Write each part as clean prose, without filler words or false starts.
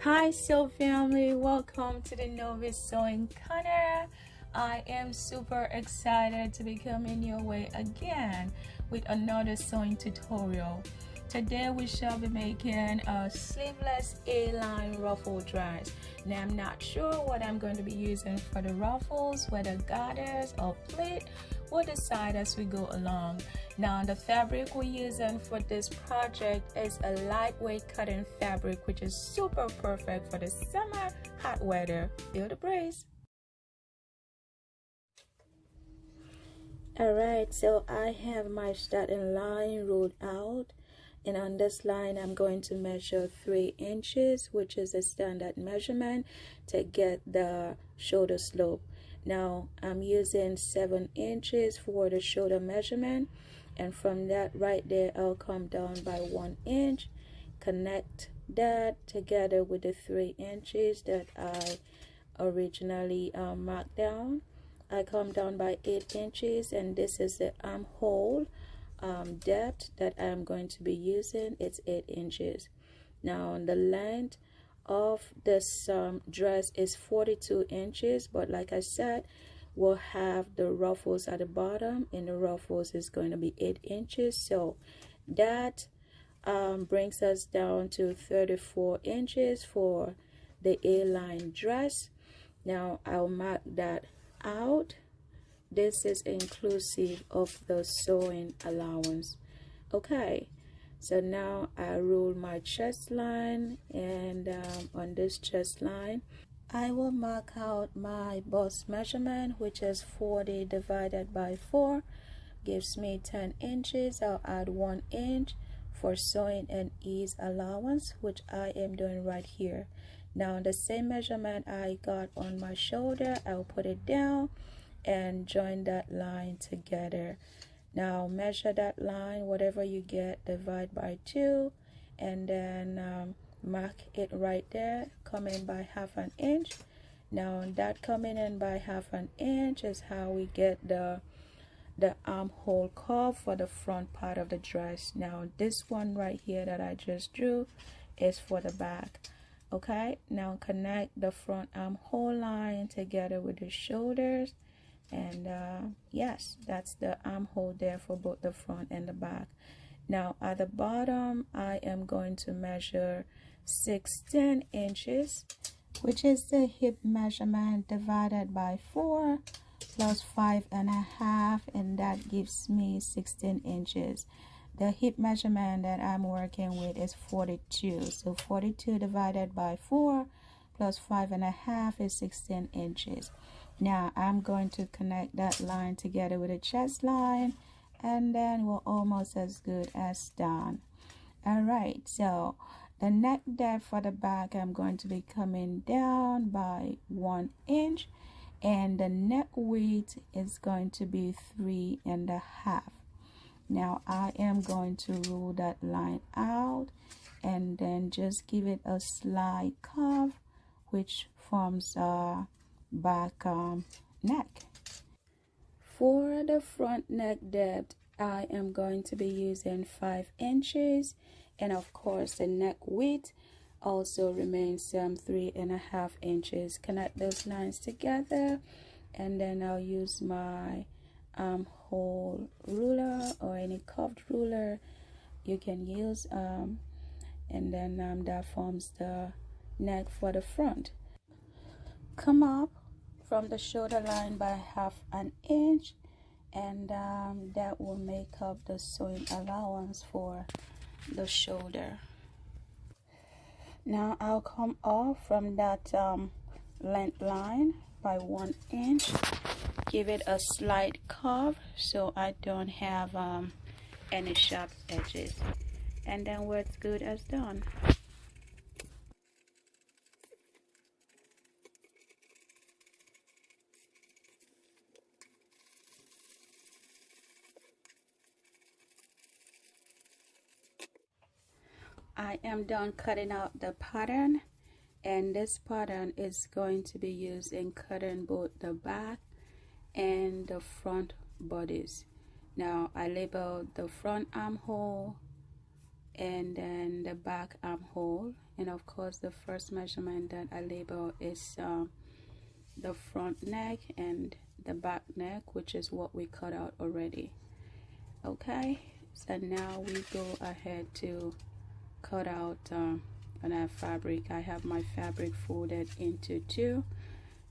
Hi sew family, welcome to the Novice Sewing Corner. I am super excited to be coming your way again with another sewing tutorial. Today we shall be making a sleeveless A-line ruffle dress. Now I'm not sure what I'm going to be using for the ruffles, whether garters or pleat. We'll decide as we go along. Now the fabric we're using for this project is a lightweight cotton fabric, which is super perfect for the summer hot weather. Feel the breeze. Alright, so I have my starting line ruled out, and on this line I'm going to measure 3 inches, which is a standard measurement to get the shoulder slope. Now I'm using 7 inches for the shoulder measurement, and from that right there I'll come down by 1 inch, connect that together with the 3 inches that I originally marked down. I come down by 8 inches, and this is the armhole depth that I'm going to be using. It's 8 inches. Now the length of this dress is 42 inches, but like I said, we'll have the ruffles at the bottom, and the ruffles is going to be 8 inches, so that brings us down to 34 inches for the A-line dress. Now I'll mark that out. This is inclusive of the sewing allowance. Okay, so now I rule my chest line, and on this chest line I will mark out my bust measurement, which is 40 divided by 4 gives me 10 inches. I'll add 1 inch for sewing and ease allowance, which I am doing right here. Now the same measurement I got on my shoulder, I'll put it down and join that line together. Now measure that line, whatever you get, divide by 2, and then mark it right there, come in by half an inch. Now that coming in by half an inch is how we get the armhole curve for the front part of the dress. Now this one right here that I just drew is for the back. Okay, now connect the front armhole line together with the shoulders, and yes, that's the armhole there for both the front and the back. Now at the bottom I am going to measure 16 inches, which is the hip measurement divided by 4 plus 5.5, and that gives me 16 inches. The hip measurement that I'm working with is 42, so 42 divided by 4 plus 5.5 is 16 inches. Now I'm going to connect that line together with a chest line, and then we're almost as good as done. Alright, so the neck depth for the back, I'm going to be coming down by 1 inch, and the neck width is going to be 3.5. Now I am going to rule that line out and then just give it a slight curve, which forms a back neck. For the front neck depth, I am going to be using 5 inches, and of course the neck width also remains 3.5 inches. Connect those lines together, and then I'll use my armhole ruler or any curved ruler you can use, and then that forms the neck for the front. Come up from the shoulder line by half an inch, and that will make up the sewing allowance for the shoulder. Now I'll come off from that length line by 1 inch, give it a slight curve so I don't have any sharp edges, and then we're as good as done. I am done cutting out the pattern, and this pattern is going to be used in cutting both the back and the front bodies. Now I labeled the front armhole and then the back armhole, And of course, the first measurement that I label is the front neck and the back neck, which is what we cut out already. Okay, so now we go ahead to cut out on our fabric. I have my fabric folded into two.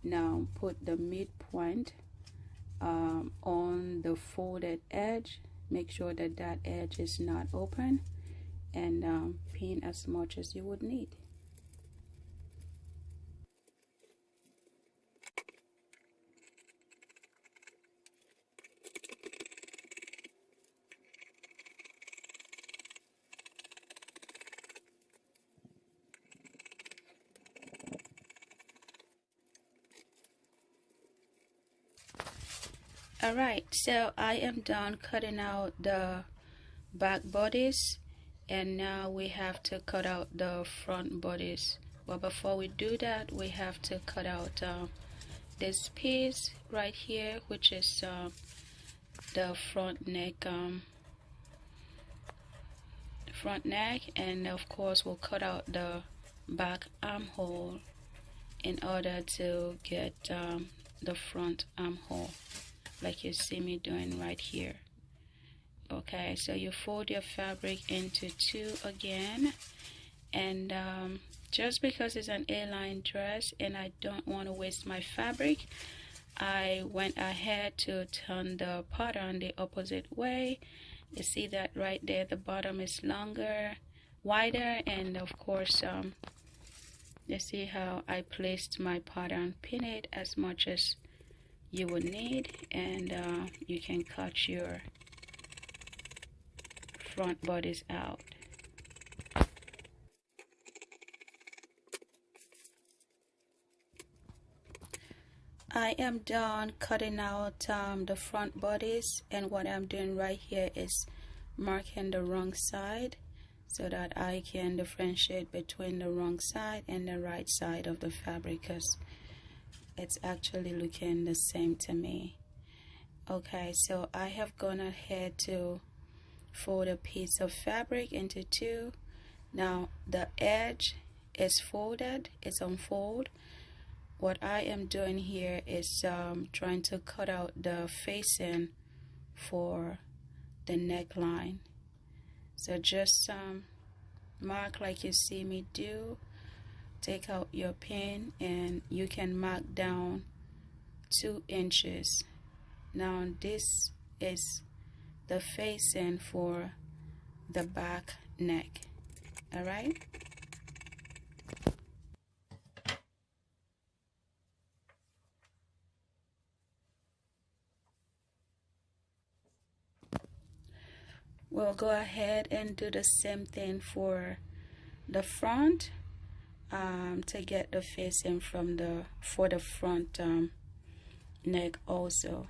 Now put the midpoint on the folded edge. Make sure that that edge is not open, and pin as much as you would need. Alright, so I am done cutting out the back bodies, and now we have to cut out the front bodies. But before we do that, we have to cut out this piece right here, which is the front neck, and of course we'll cut out the back armhole in order to get the front armhole, like you see me doing right here. Okay, so you fold your fabric into two again, and just because it's an A-line dress and I don't want to waste my fabric, I went ahead to turn the pattern the opposite way. You see that right there, the bottom is longer, wider, and of course you see how I placed my pattern. Pin it as much as you would need, and you can cut your front bodies out. I am done cutting out the front bodies, and what I'm doing right here is marking the wrong side so that I can differentiate between the wrong side and the right side of the fabric, because it's actually looking the same to me. Okay, so I have gone ahead to fold a piece of fabric into two. Now the edge is folded, it's unfold. What I am doing here is trying to cut out the facing for the neckline. So just mark like you see me do. Take out your pin and you can mark down 2 inches. Now this is the facing for the back neck. All right. We'll go ahead and do the same thing for the front, to get the facing from for the front neck also.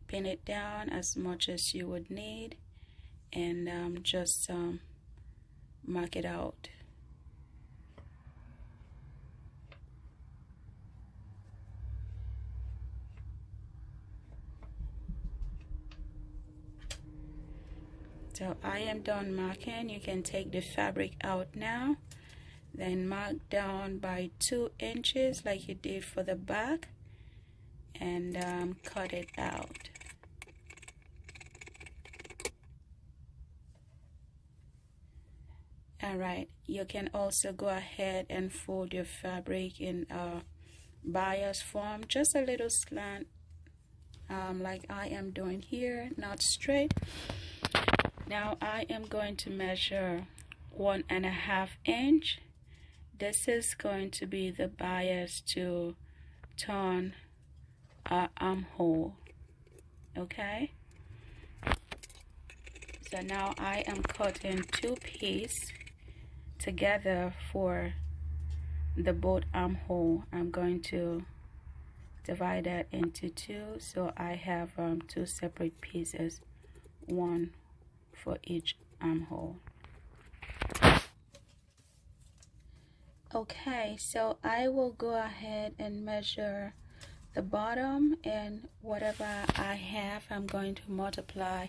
Pin it down as much as you would need, and just mark it out. So I am done marking. You can take the fabric out now, then mark down by 2 inches like you did for the back, and cut it out. Alright, you can also go ahead and fold your fabric in a bias form, just a little slant, like I am doing here, not straight. Now I am going to measure 1.5 inch. This is going to be the bias to turn our armhole. Okay, so now I am cutting 2 pieces together for the both armhole. I'm going to divide that into 2, so I have 2 separate pieces, 1 for each armhole. Okay, so I will go ahead and measure the bottom, and whatever I have I'm going to multiply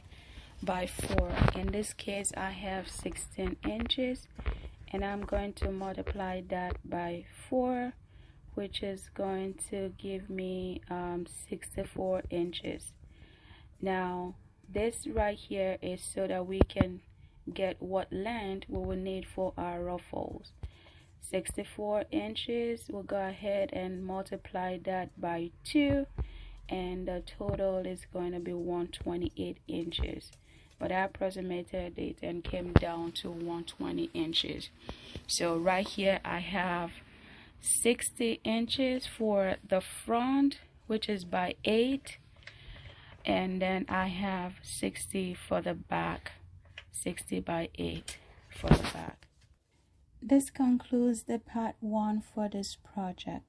by 4. In this case I have 16 inches, and I'm going to multiply that by 4, which is going to give me 64 inches. Now this right here is so that we can get what length we will need for our ruffles. 64 inches, we'll go ahead and multiply that by 2, and the total is going to be 128 inches. But I approximated it and came down to 120 inches. So right here I have 60 inches for the front, which is by 8, and then I have 60 for the back, 60 by 8 for the back. This concludes the part 1 for this project.